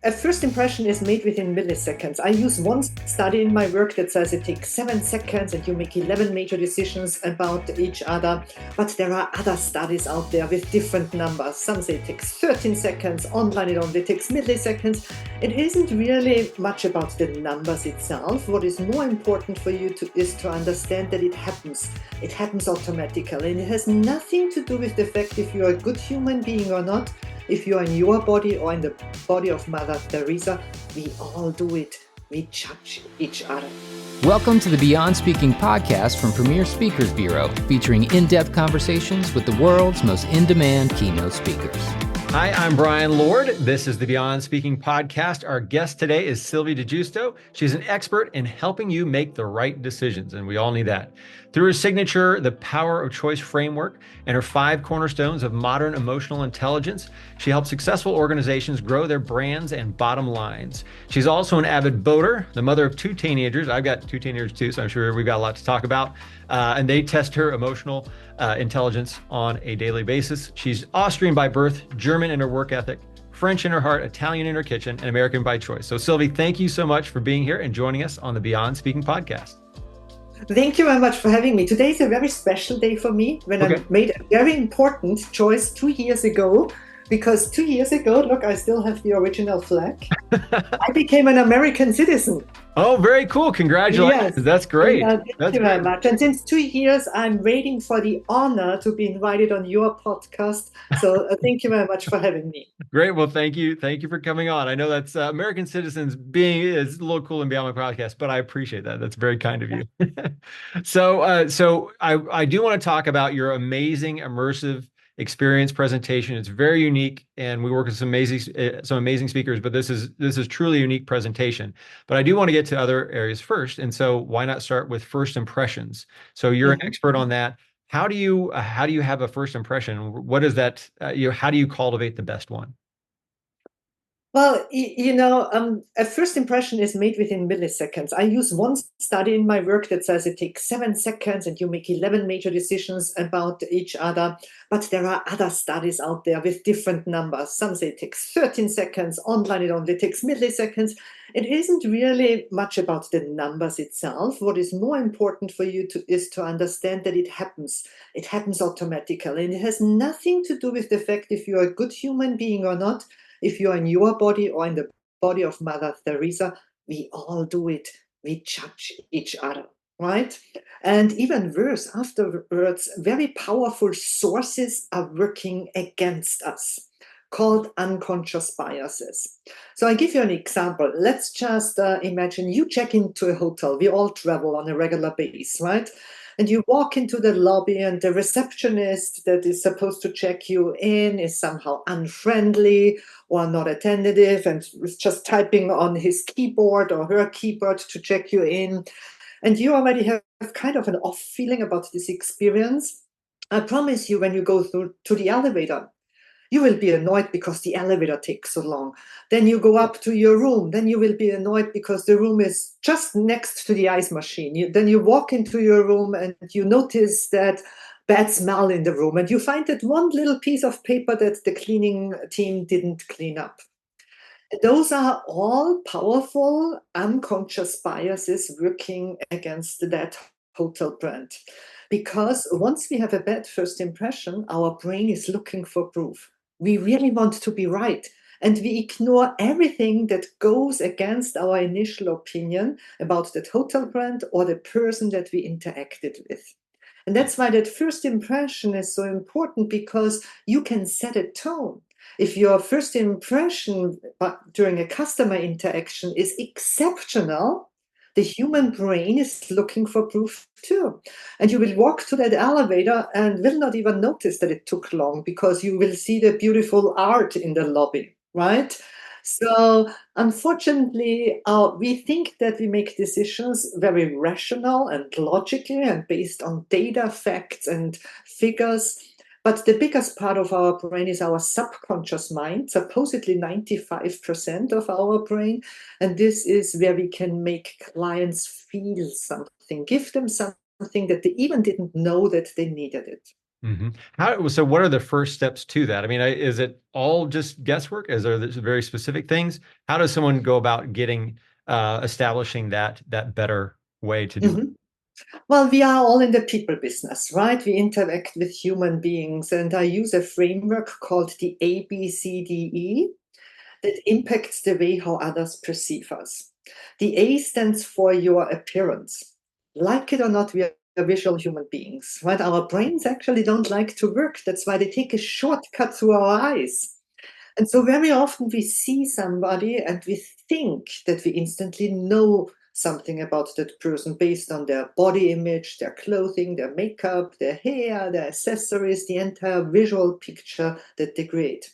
A first impression is made within milliseconds. I use one study in my work that says it takes 7 seconds and you make 11 major decisions about each other. But there are other studies out there with different numbers. Some say it takes 13 seconds. Online it only takes milliseconds. It isn't really much about the numbers itself. What is more important for you is to understand that it happens. It happens automatically. And it has nothing to do with the fact if you're a good human being or not. If you're in your body or in the body of Mother Teresa, we all do it. We judge each other. Welcome to the Beyond Speaking podcast from Premier Speakers Bureau, featuring in-depth conversations with the world's most in-demand keynote speakers. Hi, I'm Brian Lord. This is the Beyond Speaking podcast. Our guest today is Sylvie di Giusto. She's an expert in helping you make the right decisions, and we all need that. Through her signature, The Power of Choice framework, and her 5 cornerstones of modern emotional intelligence, she helps successful organizations grow their brands and bottom lines. She's also an avid boater, the mother of 2 teenagers. I've got 2 teenagers too, so I'm sure we've got a lot to talk about. And they test her emotional intelligence on a daily basis. She's Austrian by birth, German in her work ethic, French in her heart, Italian in her kitchen, and American by choice. So Sylvie, thank you so much for being here and joining us on the Beyond Speaking podcast. Thank you very much for having me. Today is a very special day for me when I made a very important choice 2 years ago. Because 2 years ago, look, I still have the original flag. I became an American citizen. Oh, very cool. Congratulations. Yes. That's great. Thank you very much. And since 2 years, I'm waiting for the honor to be invited on your podcast. So thank you very much for having me. Great. Well, thank you. Thank you for coming on. I know that's American citizens being is a little cool and beyond my podcast, but I appreciate that. That's very kind of you. So I do want to talk about your amazing immersive experience presentation. It's very unique, and we work with some amazing speakers, but this is truly a unique presentation. But I do want to get to other areas first, and so why not start with first impressions? So you're an expert on that. How do you have a first impression? What is that? How do you cultivate the best one? Well, a first impression is made within milliseconds. I use one study in my work that says it takes 7 seconds and you make 11 major decisions about each other. But there are other studies out there with different numbers. Some say it takes 13 seconds. Online it only takes milliseconds. It isn't really much about the numbers itself. What is more important for you is to understand that it happens. It happens automatically. And it has nothing to do with the fact if you're a good human being or not. If you're in your body or in the body of Mother Teresa, we all do it. We judge each other, right? And even worse, afterwards, very powerful sources are working against us, called unconscious biases. So I give you an example. Let's just imagine you check into a hotel. We all travel on a regular basis, right? And you walk into the lobby and the receptionist that is supposed to check you in is somehow unfriendly or not attentive and is just typing on his keyboard or her keyboard to check you in. And you already have kind of an off feeling about this experience. I promise you, when you go through to the elevator, you will be annoyed because the elevator takes so long. Then you go up to your room. Then you will be annoyed because the room is just next to the ice machine. Then you walk into your room and you notice that bad smell in the room. And you find that one little piece of paper that the cleaning team didn't clean up. Those are all powerful unconscious biases working against that hotel brand. Because once we have a bad first impression, our brain is looking for proof. We really want to be right. And we ignore everything that goes against our initial opinion about that hotel brand or the person that we interacted with. And that's why that first impression is so important, because you can set a tone. If your first impression during a customer interaction is exceptional, the human brain is looking for proof too. And you will walk to that elevator and will not even notice that it took long, because you will see the beautiful art in the lobby, right? So unfortunately, we think that we make decisions very rational and logically and based on data, facts, and figures. But the biggest part of our brain is our subconscious mind, supposedly 95% of our brain. And this is where we can make clients feel something, give them something that they even didn't know that they needed it. So what are the first steps to that? I mean, is it all just guesswork? Is there very specific things? How does someone go about getting establishing that better way to do it? Mhm. Well, we are all in the people business, right? We interact with human beings, and I use a framework called the ABCDE that impacts the way how others perceive us. The A stands for your appearance. Like it or not, we are visual human beings, right? Our brains actually don't like to work. That's why they take a shortcut through our eyes. And so very often we see somebody and we think that we instantly know something about that person based on their body image, their clothing, their makeup, their hair, their accessories, the entire visual picture that they create.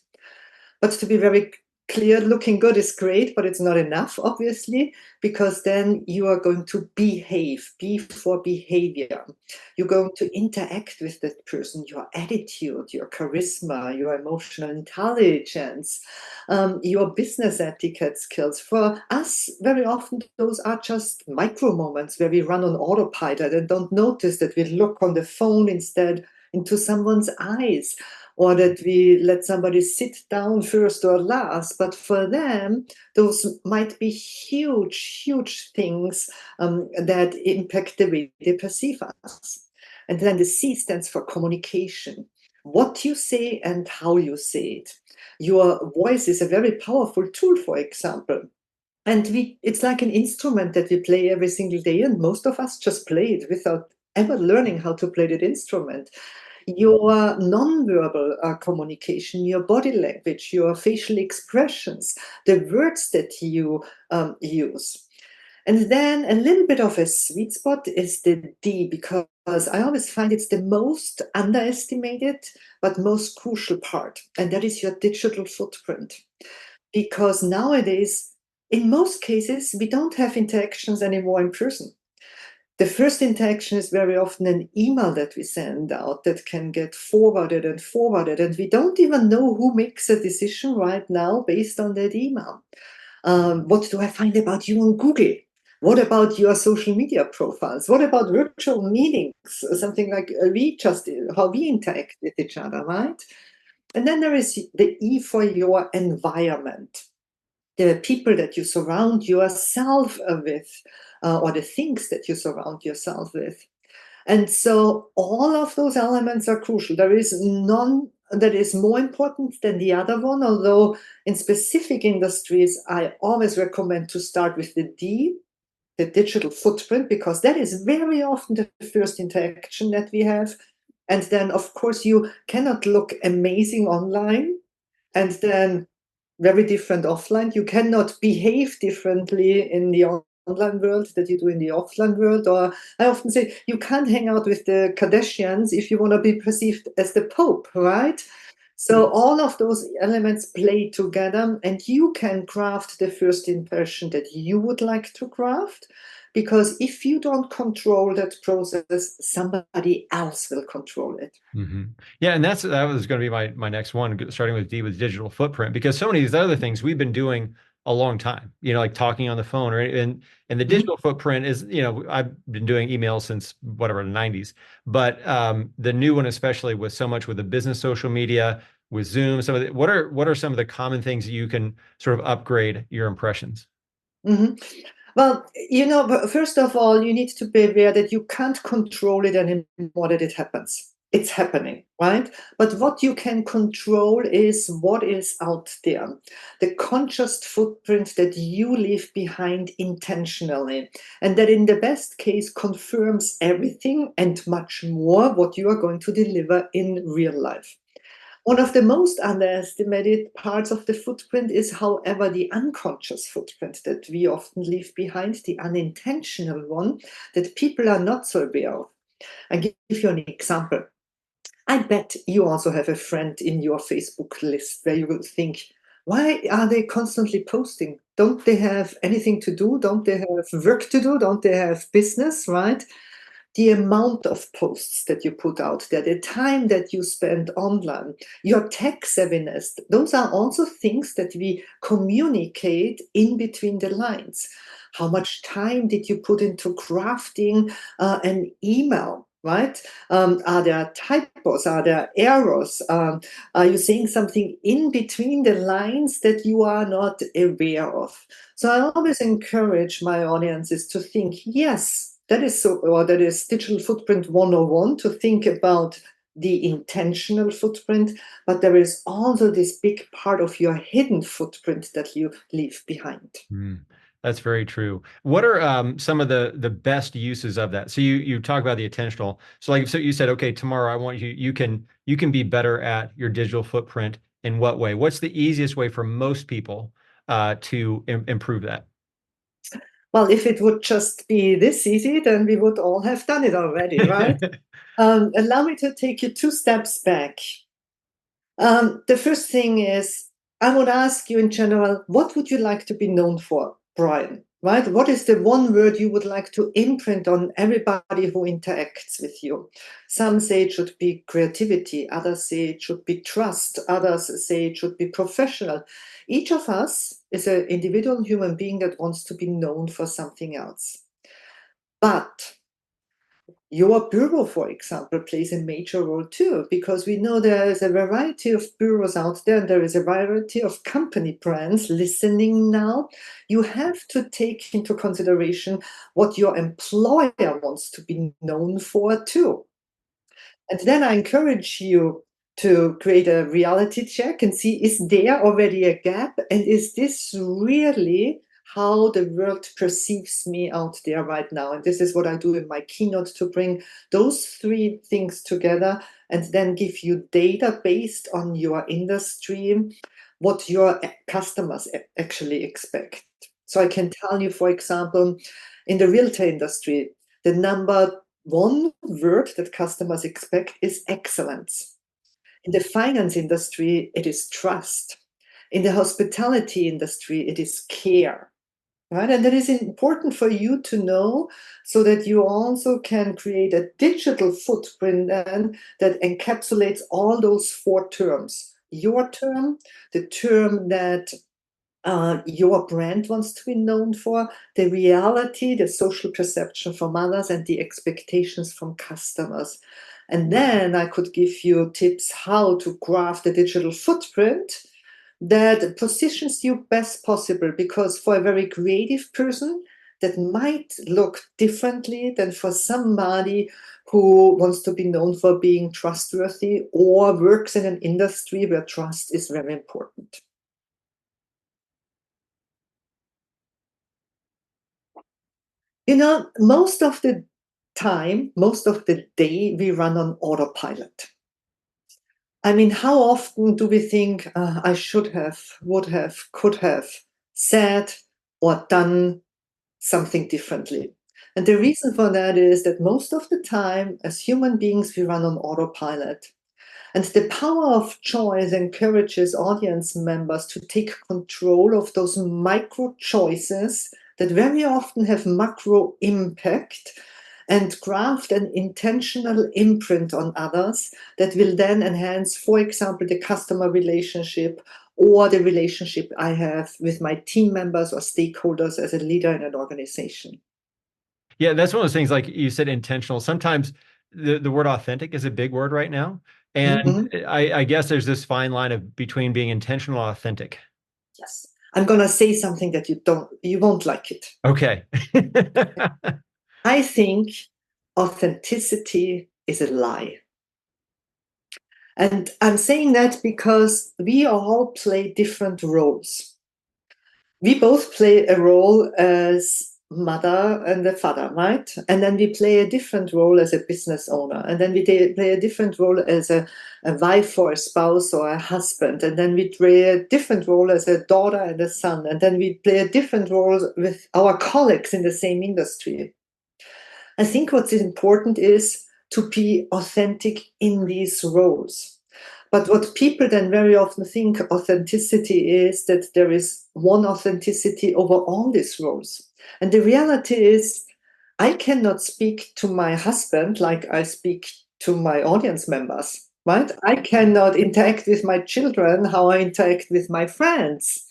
But to be very clear, looking good is great, but it's not enough, obviously, because then you are going to behave, B for behavior. You're going to interact with that person, your attitude, your charisma, your emotional intelligence, your business etiquette skills. For us, very often those are just micro moments where we run on autopilot and don't notice that we look on the phone instead into someone's eyes, or that we let somebody sit down first or last. But for them, those might be huge, huge things that impact the way they perceive us. And then the C stands for communication. What you say and how you say it. Your voice is a very powerful tool, for example. And it's like an instrument that we play every single day, and most of us just play it without ever learning how to play that instrument. Your nonverbal communication, your body language, your facial expressions, the words that you use. And then a little bit of a sweet spot is the D, because I always find it's the most underestimated but most crucial part, and that is your digital footprint. Because nowadays, in most cases, we don't have interactions anymore in person. The first interaction is very often an email that we send out that can get forwarded and forwarded, and we don't even know who makes a decision right now based on that email. What do I find about you on Google? What about your social media profiles? What about virtual meetings? Something like how we interact with each other, right? And then there is the E for your environment, the people that you surround yourself with, or the things that you surround yourself with. And so all of those elements are crucial. There is none that is more important than the other one, although in specific industries, I always recommend to start with the D, the digital footprint, because that is very often the first interaction that we have. And then, of course, you cannot look amazing online and then very different offline. You cannot behave differently in the online world that you do in the offline world. Or I often say you can't hang out with the Kardashians if you want to be perceived as the Pope, right? So all of those elements play together, and you can craft the first impression that you would like to craft. Because if you don't control that process, somebody else will control it. Yeah, and that was going to be my next one, starting with D, with digital footprint, because so many of these other things we've been doing a long time, like talking on the phone, or and the digital footprint is, I've been doing emails since whatever, the 90s, but the new one, especially with so much with the business social media, with Zoom, what are some of the common things that you can sort of upgrade your impressions? Mhm. Well, first of all, you need to be aware that you can't control it anymore, that it happens. It's happening, right? But what you can control is what is out there, the conscious footprint that you leave behind intentionally, and that in the best case confirms everything and much more what you are going to deliver in real life. One of the most underestimated parts of the footprint is, however, the unconscious footprint that we often leave behind, the unintentional one that people are not so aware of. I'll give you an example. I bet you also have a friend in your Facebook list where you will think, why are they constantly posting? Don't they have anything to do? Don't they have work to do? Don't they have business, right? The amount of posts that you put out there, the time that you spend online, your tech savviness, those are also things that we communicate in between the lines. How much time did you put into crafting an email? right? Are there typos? Are there errors? Are you saying something in between the lines that you are not aware of? So I always encourage my audiences to think, yes, that is so, or that is digital footprint 101, to think about the intentional footprint, but there is also this big part of your hidden footprint that you leave behind. That's very true. What are some of the best uses of that? So you talk about the intentional. So you said, okay, tomorrow I want you can be better at your digital footprint. In what way? What's the easiest way for most people to improve that? Well, if it would just be this easy, then we would all have done it already, right? Allow me to take you 2 steps back. The first thing is, I would ask you in general, what would you like to be known for, Brian? Right? What is the one word you would like to imprint on everybody who interacts with you? Some say it should be creativity, others say it should be trust, others say it should be professional. Each of us is an individual human being that wants to be known for something else. But your bureau, for example, plays a major role too, because we know there is a variety of bureaus out there and there is a variety of company brands listening now. You have to take into consideration what your employer wants to be known for too. And then I encourage you to create a reality check and see, is there already a gap? And is this really how the world perceives me out there right now? And this is what I do in my keynote, to bring those 3 things together and then give you data based on your industry, what your customers actually expect. So I can tell you, for example, in the realtor industry, the number 1 word that customers expect is excellence. In the finance industry, it is trust. In the hospitality industry, it is care. Right? And that is important for you to know, so that you also can create a digital footprint then that encapsulates all those 4 terms. Your term, the term that your brand wants to be known for, the reality, the social perception from others, and the expectations from customers. And then I could give you tips how to craft a digital footprint that positions you best possible, because for a very creative person, that might look differently than for somebody who wants to be known for being trustworthy or works in an industry where trust is very important. You know, most of the time, most of the day, we run on autopilot. I mean, how often do we think, I should have, would have, could have said or done something differently? And the reason for that is that most of the time, as human beings, we run on autopilot. And the power of choice encourages audience members to take control of those micro choices that very often have macro impact, and craft an intentional imprint on others that will then enhance, for example, the customer relationship or the relationship I have with my team members or stakeholders as a leader in an organization. Yeah, that's one of those things, like you said, intentional. Sometimes the word authentic is a big word right now. And Mhm. I guess there's this fine line between being intentional and authentic. Yes. I'm going to say something that you won't like it. Okay. I think authenticity is a lie. And I'm saying that because we all play different roles. We both play a role as mother and a father, right? And then we play a different role as a business owner. And then we play a different role as a wife or a spouse or a husband. And then we play a different role as a daughter and a son. And then we play a different role with our colleagues in the same industry. I think what's important is to be authentic in these roles. But what people then very often think authenticity is that there is one authenticity over all these roles. And the reality is, I cannot speak to my husband like I speak to my audience members, right? I cannot interact with my children how I interact with my friends.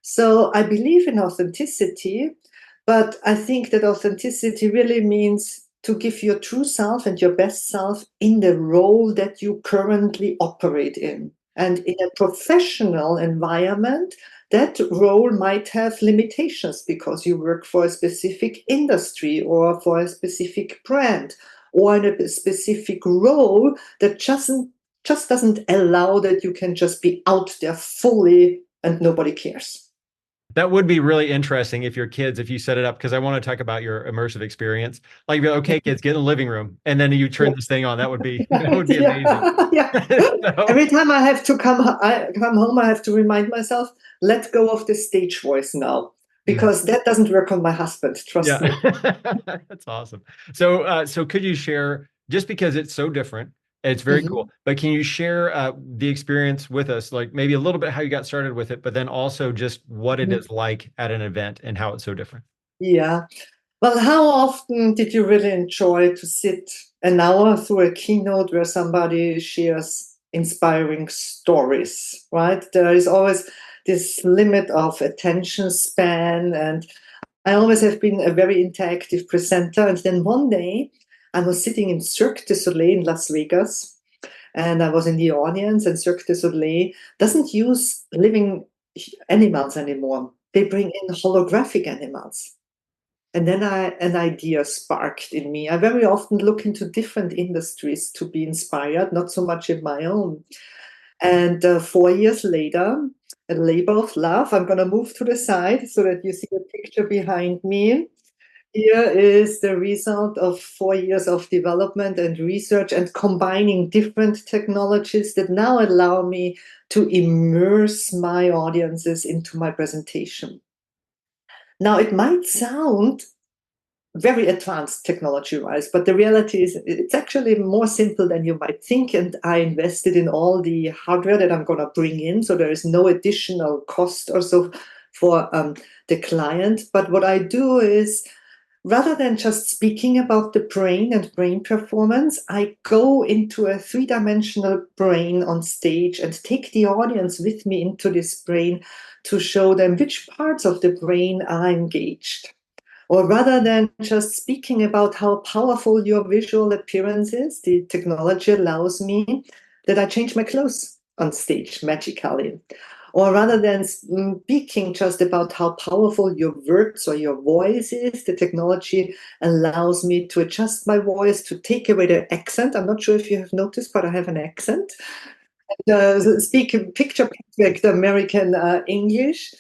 So I believe in authenticity, but I think that authenticity really means to give your true self and your best self in the role that you currently operate in. And in a professional environment, that role might have limitations because you work for a specific industry or for a specific brand or in a specific role that just doesn't allow that you can just be out there fully and nobody cares. That would be really interesting if your kids, if you set it up, because I want to talk about your immersive experience. Like, okay, kids, get in the living room, and then you turn this thing on. That would be amazing. Yeah. So, every time I have to come home, I have to remind myself, let go of the stage voice now, because that doesn't work on my husband. Trust me. That's awesome. So could you share, just because it's so different, it's very cool, but can you share the experience with us, like maybe a little bit how you got started with it, but then also just what it is like at an event and how it's so different? Yeah. Well, how often did you really enjoy to sit an hour through a keynote where somebody shares inspiring stories, right? There is always this limit of attention span, and I always have been a very interactive presenter. And then one day I was sitting in Cirque du Soleil in Las Vegas, and I was in the audience, and Cirque du Soleil doesn't use living animals anymore. They bring in holographic animals. And then an idea sparked in me. I very often look into different industries to be inspired, not so much in my own. And 4 years later, a labor of love, I'm going to move to the side so that you see a picture behind me. Here is the result of 4 years of development and research and combining different technologies that now allow me to immerse my audiences into my presentation. Now, it might sound very advanced technology-wise, but the reality is it's actually more simple than you might think. And I invested in all the hardware that I'm going to bring in, so there is no additional cost or so for the client. But what I do is, rather than just speaking about the brain and brain performance, I go into a three-dimensional brain on stage and take the audience with me into this brain to show them which parts of the brain are engaged. Or rather than just speaking about how powerful your visual appearance is, the technology allows me that I change my clothes on stage magically. Or rather than speaking just about how powerful your words or your voice is, the technology allows me to adjust my voice, to take away the accent. I'm not sure if you have noticed, but I have an accent. Speak picture perfect American English,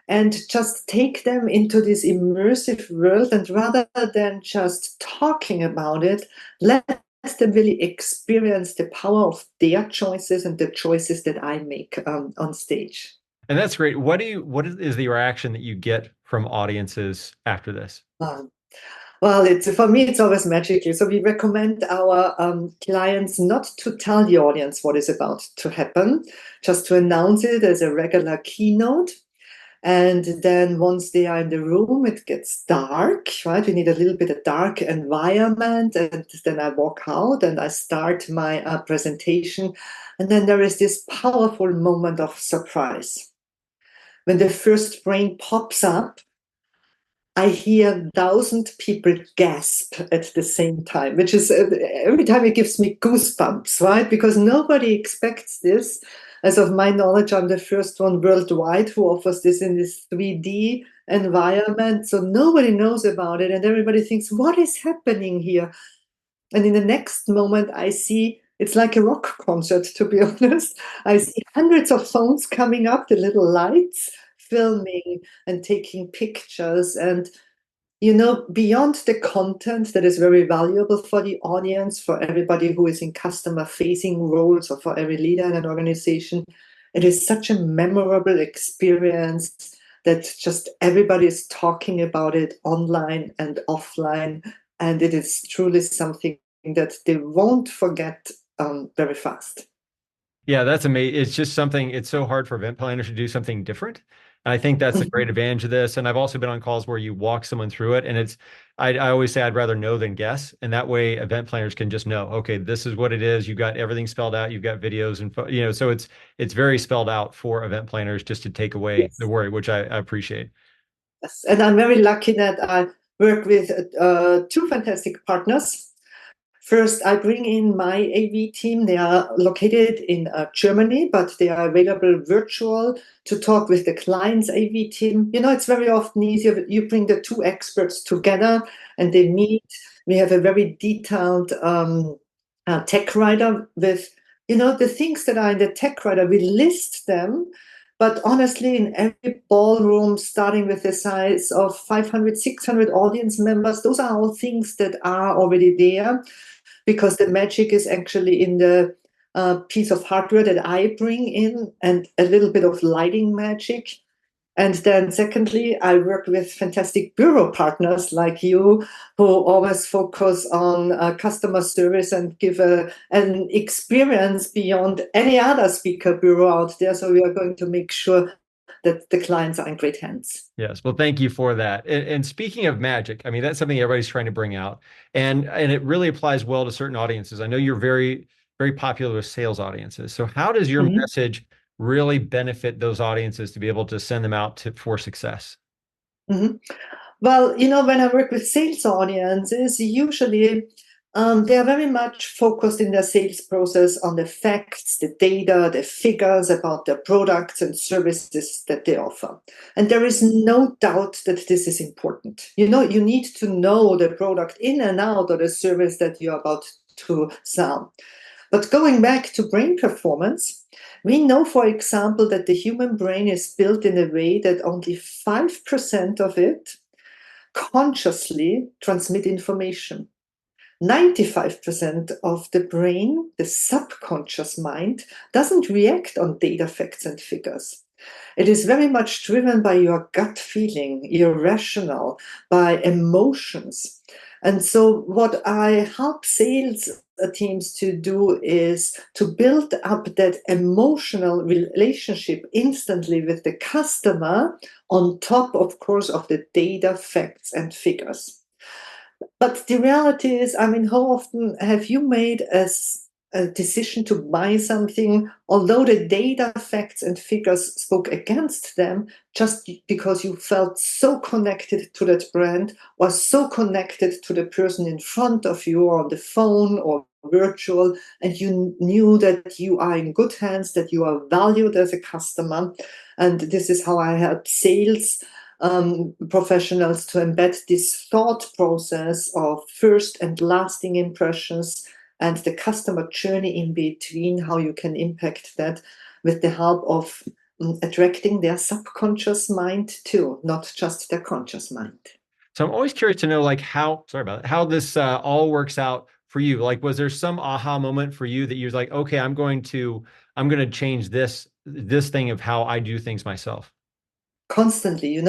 and just take them into this immersive world. And rather than just talking about it, let them really experience the power of their choices and the choices that I make on stage. And that's great. What is the reaction that you get from audiences after this? Well, for me, it's always magical. So we recommend our clients not to tell the audience what is about to happen, just to announce it as a regular keynote. And then once they are in the room, it gets dark, right? We need a little bit of dark environment. And then I walk out and I start my presentation. And then there is this powerful moment of surprise. When the first brain pops up, I hear 1,000 people gasp at the same time, which is every time it gives me goosebumps, right? Because nobody expects this. As of my knowledge, I'm the first one worldwide who offers this in this 3D environment. So nobody knows about it. And everybody thinks, what is happening here? And in the next moment, I see it's like a rock concert, to be honest. I see hundreds of phones coming up, the little lights, filming and taking pictures. And beyond the content that is very valuable for the audience, for everybody who is in customer-facing roles, or for every leader in an organization, it is such a memorable experience that just everybody is talking about it online and offline, and it is truly something that they won't forget very fast. Yeah, that's amazing. It's just something, it's so hard for event planners to do something different. And I think that's a great advantage of this. And I've also been on calls where you walk someone through it. And I always say I'd rather know than guess. And that way event planners can just know, okay, this is what it is. You've got everything spelled out. You've got videos and, so it's very spelled out for event planners just to take away the worry, which I appreciate. Yes. And I'm very lucky that work with two fantastic partners. First, I bring in my AV team. They are located in Germany, but they are available virtual to talk with the client's AV team. It's very often easier. You bring the two experts together and they meet. We have a very detailed tech writer with, the things that are in the tech writer. We list them. But honestly, in every ballroom, starting with the size of 500, 600 audience members, those are all things that are already there, because the magic is actually in the piece of hardware that I bring in and a little bit of lighting magic. And then secondly, I work with fantastic bureau partners like you, who always focus on customer service and give an experience beyond any other speaker bureau out there. So we are going to make sure that the clients are in great hands. Yes. Well, thank you for that. And speaking of magic, I mean, that's something everybody's trying to bring out. And it really applies well to certain audiences. I know you're very, very popular with sales audiences. So how does your message really benefit those audiences to be able to send them out for success? Well, when I work with sales audiences, usually they are very much focused in their sales process on the facts, the data, the figures about their products and services that they offer. And there is no doubt that this is important. You need to know the product in and out, or the service that you're about to sell. But going back to brain performance, we know, for example, that the human brain is built in a way that only 5% of it consciously transmit information. 95% of the brain, the subconscious mind, doesn't react on data, facts, and figures. It is very much driven by your gut feeling, irrational, by emotions. And so what I help sales teams to do is to build up that emotional relationship instantly with the customer, on top, of course, of the data, facts, and figures. But the reality is, how often have you made a decision to buy something, although the data, facts, and figures spoke against them, just because you felt so connected to that brand, or so connected to the person in front of you, or on the phone or virtual, and you knew that you are in good hands, that you are valued as a customer. And this is how I help sales professionals to embed this thought process of first and lasting impressions and the customer journey in between, how you can impact that with the help of attracting their subconscious mind too, not just their conscious mind. So I'm always curious to know, how this all works out for you. Like, was there some aha moment for you that you was like, okay, I'm going to change this thing of how I do things myself? Constantly,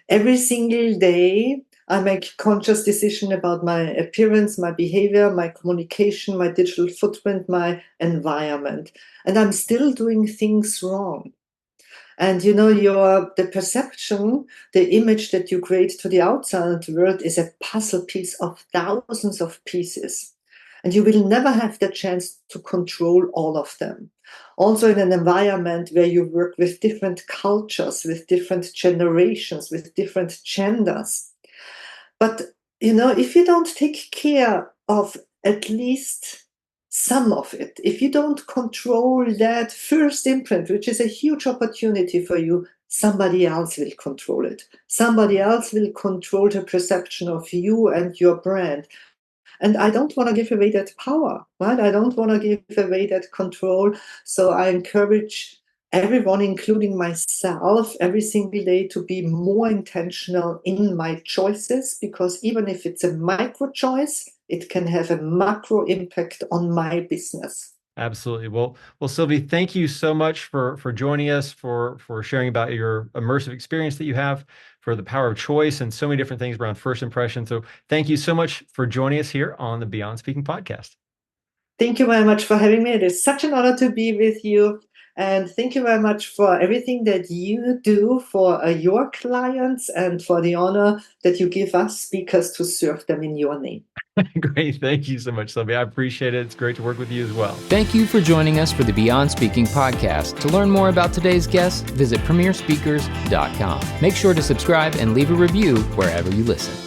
every single day I make conscious decision about my appearance, my behavior, my communication, my digital footprint, my environment, and I'm still doing things wrong. And the perception, the image that you create to the outside world is a puzzle piece of thousands of pieces. And you will never have the chance to control all of them. Also in an environment where you work with different cultures, with different generations, with different genders. But, if you don't take care of at least some of it, if you don't control that first imprint, which is a huge opportunity for you, somebody else will control it. Somebody else will control the perception of you and your brand. And I don't want to give away that power, right? I don't want to give away that control. So I encourage everyone, including myself, every single day to be more intentional in my choices, because even if it's a micro choice, it can have a macro impact on my business. Absolutely. Well, Sylvie, thank you so much for joining us, for sharing about your immersive experience that you have, for the power of choice, and so many different things around first impression. So thank you so much for joining us here on the Beyond Speaking podcast. Thank you very much for having me. It is such an honor to be with you. And thank you very much for everything that you do for your clients, and for the honor that you give us speakers to serve them in your name. Great. Thank you so much, Sylvie. I appreciate it. It's great to work with you as well. Thank you for joining us for the Beyond Speaking podcast. To learn more about today's guest, visit premierspeakers.com. Make sure to subscribe and leave a review wherever you listen.